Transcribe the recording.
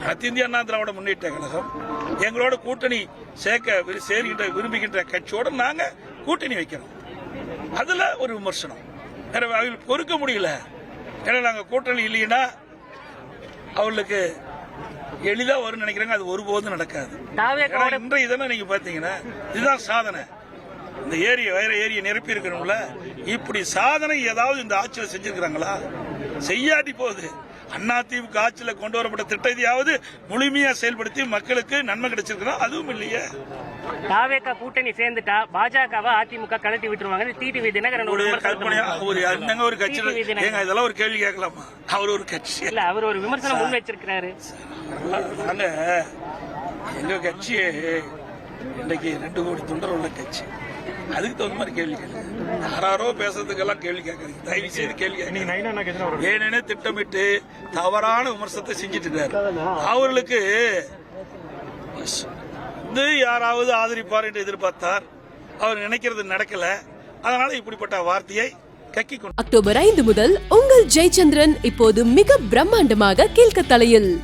அனைத்து இந்திய அண்ணா திராவிட முன்னேற்ற கழகம் எங்களோட கூட்டணி சேர்க்கின்ற விரும்புகின்ற கட்சியோட நாங்க கூட்டணி வைக்கிறோம். அதுல ஒரு விமர்சனம் அவங்களுக்கு பொறுக்க முடியல. ஏன்னா நாங்க கூட்டணி இல்லைன்னா அவங்களுக்கு எளிதா வரும் நினைக்கிறாங்க. அது ஒருபோதும் நடக்காது. இன்றைய தினம் நீங்க பாத்தீங்கன்னா இதுதான் சாதனை. இந்த வேற ஏரியை நிரப்பி இருக்கணும்ல. இப்படி சாதனை ஏதாவது இந்த ஆட்சியில் செஞ்சிருக்கிறாங்களா? செய்யாட்டி போகுது. அதிமுக ஆட்சியில் கொண்டு வரப்பட்ட திட்டத்தையாவது முழுமையா செயல்படுத்தி மக்களுக்கு நன்மை கிடைச்சிருக்கணும். அதுவும் இல்லையே. தாவேகா கூட்டணி சேர்ந்துட்டா பாஜகவை அதிமுக கழட்டி விட்டுருவாங்க. டிடிவி தினகரன் கற்பனையா ஒரு கட்சி இதெல்லாம் ஒரு கேள்வி கேட்கலாமா? அவர் ஒரு கட்சி இல்ல, அவர் ஒரு விமர்சனம் முன் வச்சிருக்கிறாரு. நாங்க எங்க கட்சியே இன்னைக்கு 2 கோடி தொண்டர் உள்ள கட்சி. அதுக்கு தகுந்த மாதிரி கேள்வி கேட்க யாரோ பேசுறதுக்கெல்லாம் கேள்வி கேட்கறீங்க. தயவு செய்து கேள்வி ஏனென திட்டமிட்டு தவறான விமர்சனத்தை செஞ்சிட்டு இருக்காரு. அவர்களுக்கு யாராவது ஆதரிப்பார் என்று எதிர்பார்த்தார். அவர் நினைக்கிறது நடக்கல. அதனால இப்படிப்பட்ட வார்த்தையை கக்கி கொண்டு அக்டோபர் 5 முதல் உங்கள் ஜெயச்சந்திரன் இப்போது மிக பிரம்மாண்டமாக கீழ்கத்தளையில்